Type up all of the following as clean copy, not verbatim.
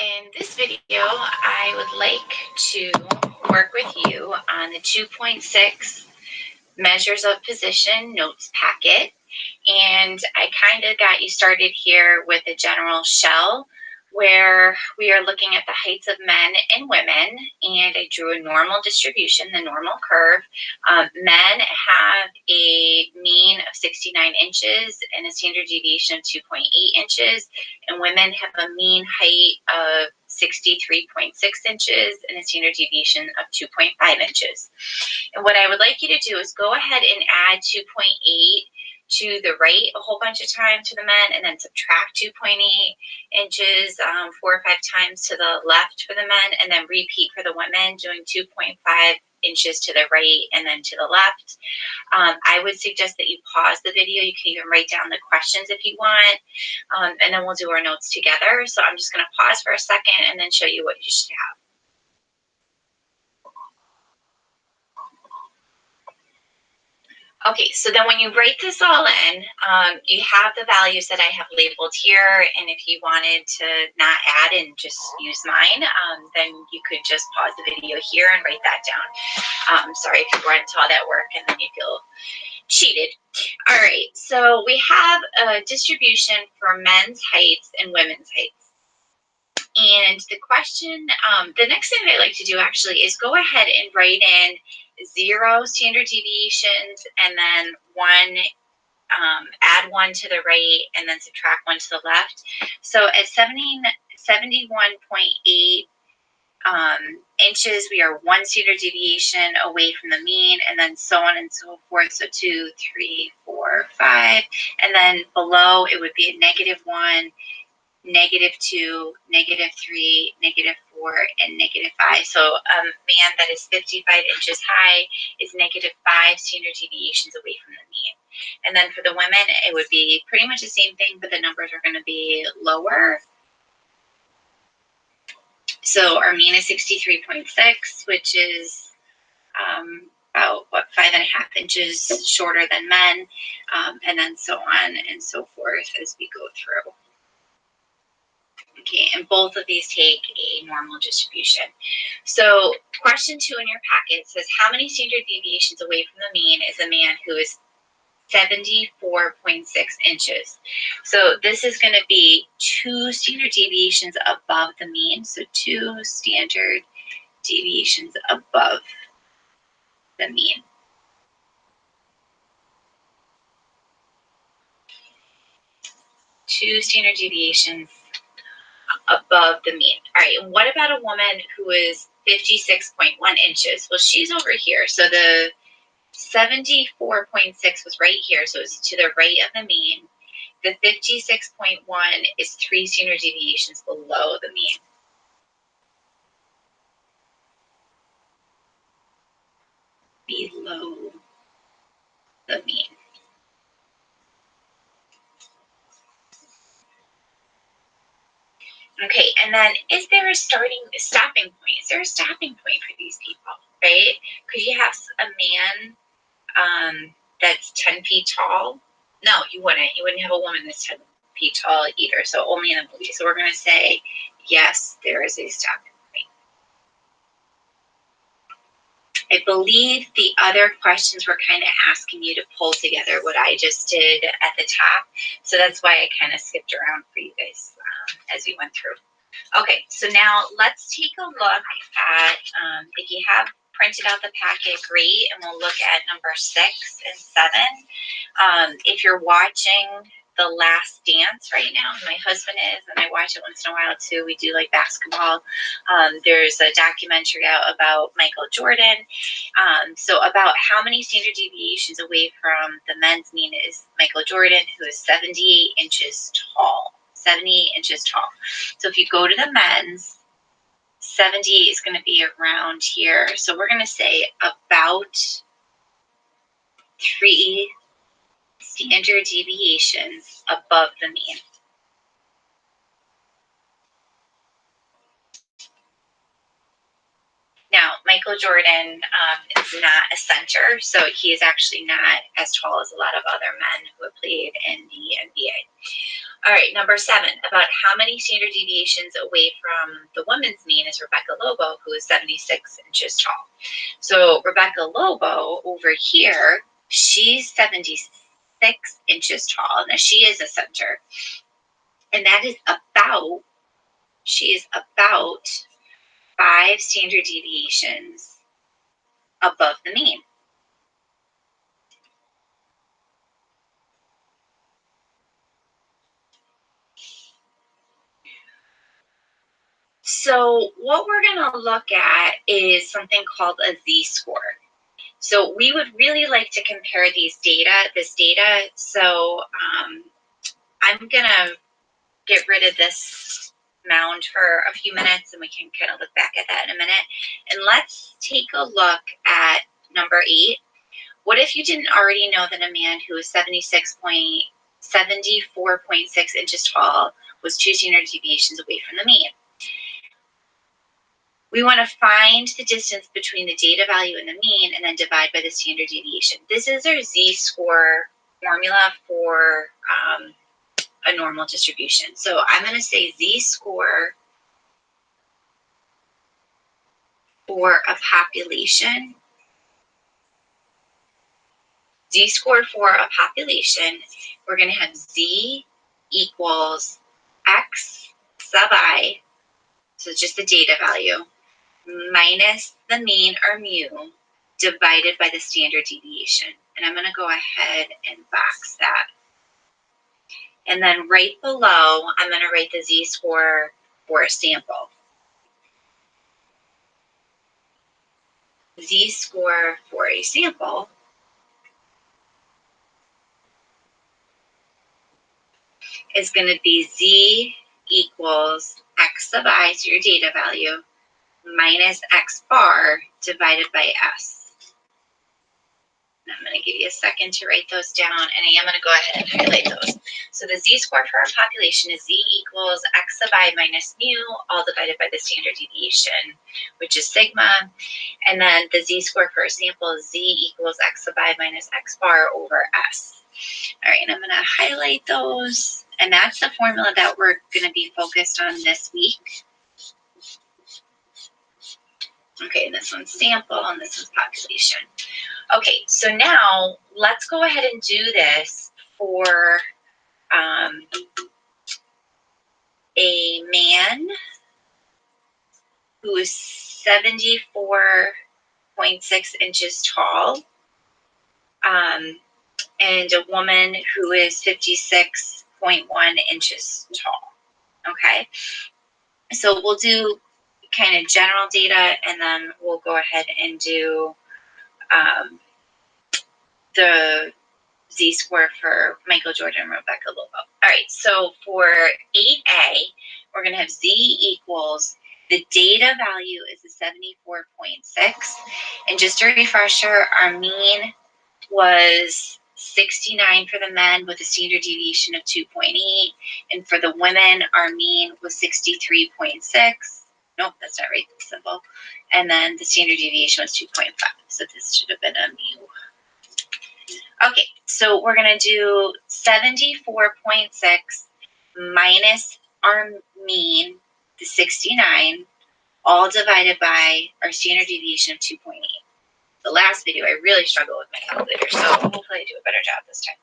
In this video, I would like to work with you on the 2.6 Measures of Position Notes packet. And I kind of got you started here with a general shell where we are looking at the heights of men and women, and I drew a normal distribution, the normal curve. Men have a mean of 69 inches and a standard deviation of 2.8 inches, and women have a mean height of 63.6 inches and a standard deviation of 2.5 inches. And what I would like you to do is go ahead and add 2.8 to the right a whole bunch of times to the men, and then subtract 2.8 inches 4 or 5 times to the left for the men, and then repeat for the women, doing 2.5 inches to the right and then to the left. I would suggest that you pause the video. You can even write down the questions if you want, and then we'll do our notes together. So I'm just going to pause for a second and then show you what you should have. Okay, so then when you write this all in, you have the values that I have labeled here, and if you wanted to not add and just use mine, then you could just pause the video here and write that down. Sorry if you went to all that work and then you feel cheated. All right, so we have a distribution for men's heights and women's heights. And the question, the next thing that I like to do actually is go ahead and write in 0 standard deviations, and then add 1 to the right, and then subtract 1 to the left. So at 71.8 inches, we are 1 standard deviation away from the mean, and then so on and so forth. So 2, 3, 4, 5, and then below it would be a -1, -2, -3, -4, and -5. So a man that is 55 inches high is -5 standard deviations away from the mean. And then for the women, it would be pretty much the same thing, but the numbers are going to be lower. So our mean is 63.6, which is about 5.5 inches shorter than men, and then so on and so forth as we go through. Okay, and both of these take a normal distribution. So question 2 in your packet says, how many standard deviations away from the mean is a man who is 74.6 inches? So this is going to be 2 standard deviations above the mean. So 2 standard deviations above the mean. Two standard deviations above the mean. All right, and what about a woman who is 56.1 inches? Well, she's over here. So the 74.6 was right here, so it's to the right of the mean. The 56.1 is 3 standard deviations below the mean. Below the mean. Okay, and then is there a stopping point? Is there a stopping point for these people, right? Could you have a man that's 10 feet tall? No, you wouldn't. You wouldn't have a woman that's 10 feet tall either, so only in the movie. So we're going to say, yes, there is a stopping point. I believe the other questions were kind of asking you to pull together what I just did at the top. So that's why I kind of skipped around for you guys as we went through. Okay, so now let's take a look at, if you have printed out the packet, great, and we'll look at number 6 and 7. If you're watching The Last Dance right now, my husband is, and I watch it once in a while too. We do like basketball. There's a documentary out about Michael Jordan. So about how many standard deviations away from the men's mean is Michael Jordan, who is 78 inches tall. 70 inches tall. So if you go to the men's, 70 is going to be around here. So we're going to say about 3 standard deviations above the mean. Now, Michael Michael Jordan is not a center, so he is actually not as tall as a lot of other men who have played in the NBA. All right, number 7, about how many standard deviations away from the women's mean is Rebecca Lobo, who is 76 inches tall. So Rebecca Lobo over here, she's 76 inches tall. Now she is a center, and that is about, she is about 5 standard deviations above the mean. So what we're going to look at is something called a Z-score. So we would really like to compare this data. So I'm going to get rid of this mound for a few minutes, and we can kind of look back at that in a minute. And let's take a look at number 8. What if you didn't already know that a man who is 74.6 inches tall was 2 standard deviations away from the mean? We want to find the distance between the data value and the mean and then divide by the standard deviation. This is our Z-score formula for a normal distribution. So I'm going to say Z-score for a population. Z-score for a population, we're going to have Z equals X sub I, so just the data value, minus the mean or mu divided by the standard deviation. And I'm going to go ahead and box that. And then right below, I'm going to write the Z-score for a sample. Z-score for a sample is going to be Z equals X sub I, so your data value, minus X bar divided by S. And I'm going to give you a second to write those down, and I am going to go ahead and highlight those. So the Z-score for our population is Z equals X sub I minus mu, all divided by the standard deviation, which is sigma. And then the Z-score for a sample is Z equals X sub I minus X bar over S. All right, and I'm going to highlight those. And that's the formula that we're going to be focused on this week. Okay, and this one's sample, and this is population. Okay, so now let's go ahead and do this for a man who is 74.6 inches tall, and a woman who is 56.1 inches tall. Okay, so we'll do kind of general data, and then we'll go ahead and do the Z-score for Michael Jordan and Rebecca Lobo. All right, so for 8A, we're going to have Z equals, the data value is a 74.6. And just a refresher, our mean was 69 for the men with a standard deviation of 2.8. And for the women, our mean was 63.6. Nope, that's not right, that's simple. And then the standard deviation was 2.5. So this should have been a mu. Okay, so we're going to do 74.6 minus our mean, the 69, all divided by our standard deviation of 2.8. The last video, I really struggled with my calculator, so hopefully I do a better job this time.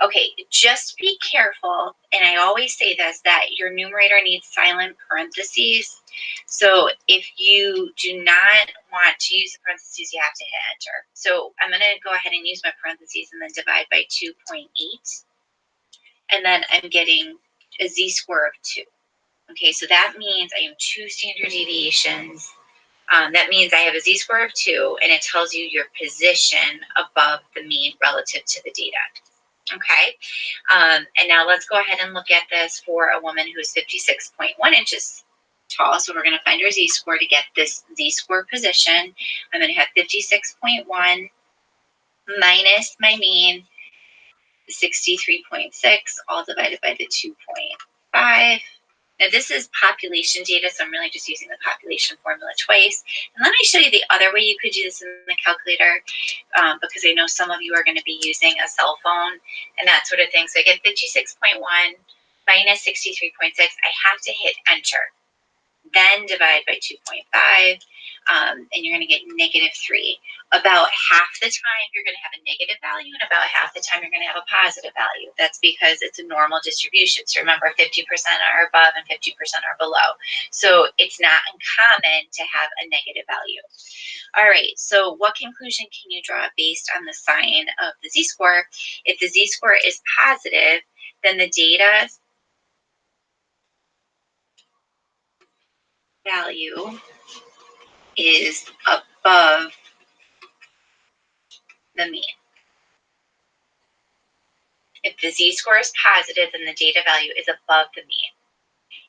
Okay, just be careful, and I always say this, that your numerator needs silent parentheses. So if you do not want to use the parentheses, you have to hit enter. So I'm going to go ahead and use my parentheses and then divide by 2.8. And then I'm getting a Z-score of 2. Okay, so that means I have 2 standard deviations. That means I have a Z-score of 2, and it tells you your position above the mean relative to the data. Okay, and now let's go ahead and look at this for a woman who is 56.1 inches tall. So we're going to find our Z-score to get this Z-score position. I'm going to have 56.1 minus my mean, 63.6, all divided by the 2.5. Now this is population data, so I'm really just using the population formula twice. And let me show you the other way you could do this in the calculator, because I know some of you are going to be using a cell phone and that sort of thing. So I get 56.1 minus 63.6. I have to hit enter, then divide by 2.5, and you're going to get -3. About half the time you're going to have a negative value, and about half the time you're going to have a positive value. That's because it's a normal distribution. So remember, 50% are above and 50% are below. So it's not uncommon to have a negative value. All right, so what conclusion can you draw based on the sign of the z-score? If the z-score is positive, then the data value is above the mean. If the z-score is positive, then the data value is above the mean.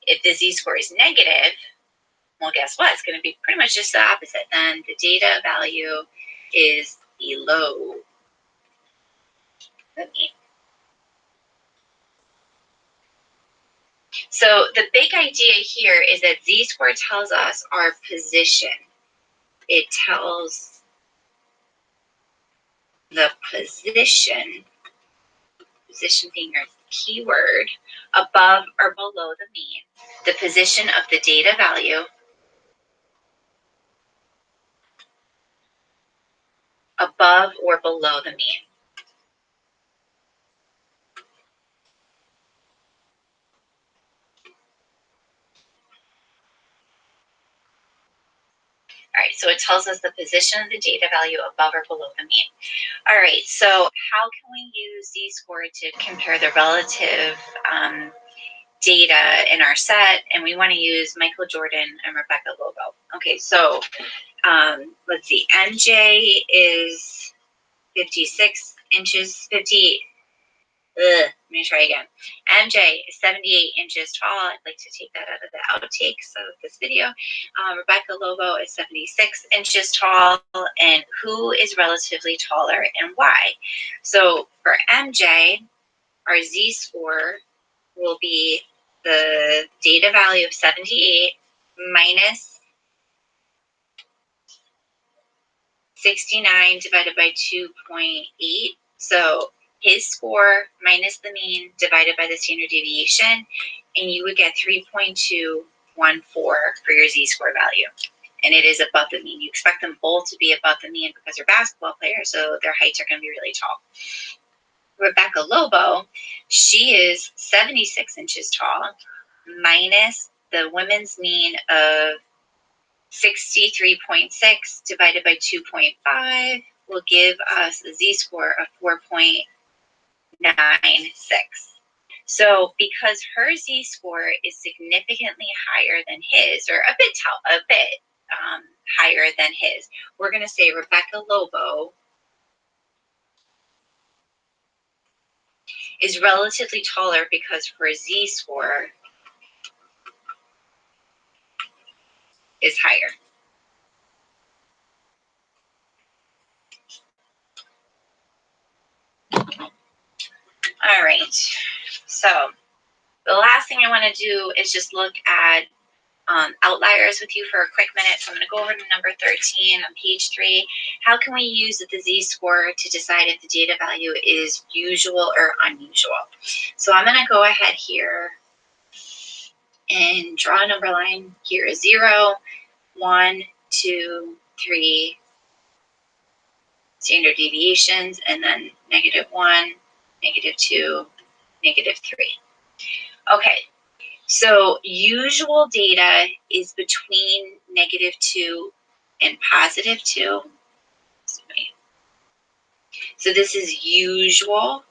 If the z-score is negative, well, guess what? It's going to be pretty much just the opposite. Then the data value is below the mean. So the big idea here is that z-score tells us our position. It tells the position being our keyword, above or below the mean, the position of the data value above or below the mean. All right, so it tells us the position of the data value above or below the mean. All right, so how can we use z-score to compare the relative data in our set? And we want to use Michael Jordan and Rebecca Lobo. Okay, so let's see, MJ is 56 inches, 50. Let me try again. MJ is 78 inches tall. I'd like to take that out of the outtakes of this video. Rebecca Lobo is 76 inches tall. And who is relatively taller and why? So for MJ, our z-score will be the data value of 78 minus 69 divided by 2.8. So his score minus the mean divided by the standard deviation, and you would get 3.214 for your z-score value. And it is above the mean. You expect them both to be above the mean because they're basketball players, so their heights are going to be really tall. Rebecca Lobo, she is 76 inches tall, minus the women's mean of 63.6 divided by 2.5 will give us a z-score of 4.96. So because her z-score is significantly higher than his, or a bit higher than his, we're going to say Rebecca Lobo is relatively taller because her z-score is higher. All right, so the last thing I want to do is just look at outliers with you for a quick minute. So I'm going to go over to number 13 on page 3. How can we use the z-score to decide if the data value is usual or unusual? So I'm going to go ahead here and draw a number line here: 0, 1, 2, 3 standard deviations, and then -1, -2, -3. Okay, so usual data is between -2 and +2. So this is usual.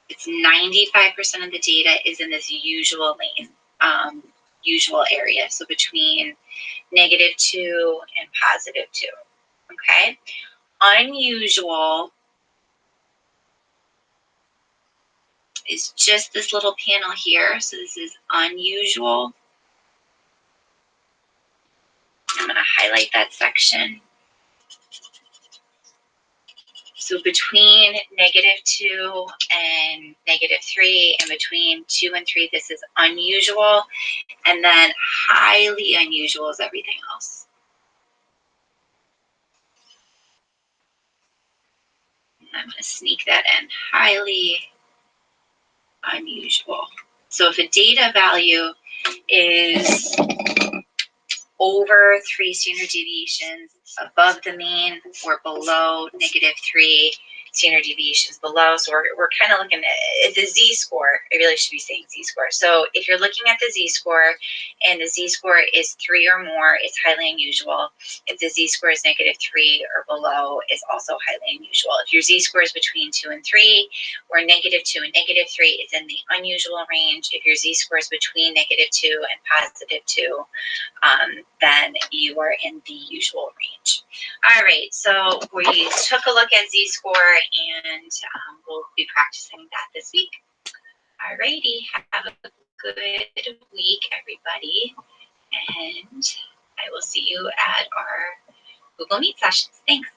It's 95% of the data is in this usual lane, usual area. So between -2 and +2. Okay. Unusual is just this little panel here. So this is unusual. I'm going to highlight that section. So between -2 and -3, and between 2 and 3, this is unusual. And then highly unusual is everything else. I'm going to sneak that in. Highly unusual. So if a data value is over 3 standard deviations above the mean or below -3 standard deviations below. So we're kind of looking at the z-score. I really should be saying z-score. So if you're looking at the z-score and the z-score is 3 or more, it's highly unusual. If the z-score is -3 or below, it's also highly unusual. If your z-score is between 2 and 3 or -2 and -3, it's in the unusual range. If your z-score is between -2 and +2, then you are in the usual range. All right, so we took a look at z-score, and we'll be practicing that this week. All righty, have a good week, everybody, and I will see you at our Google Meet sessions. Thanks.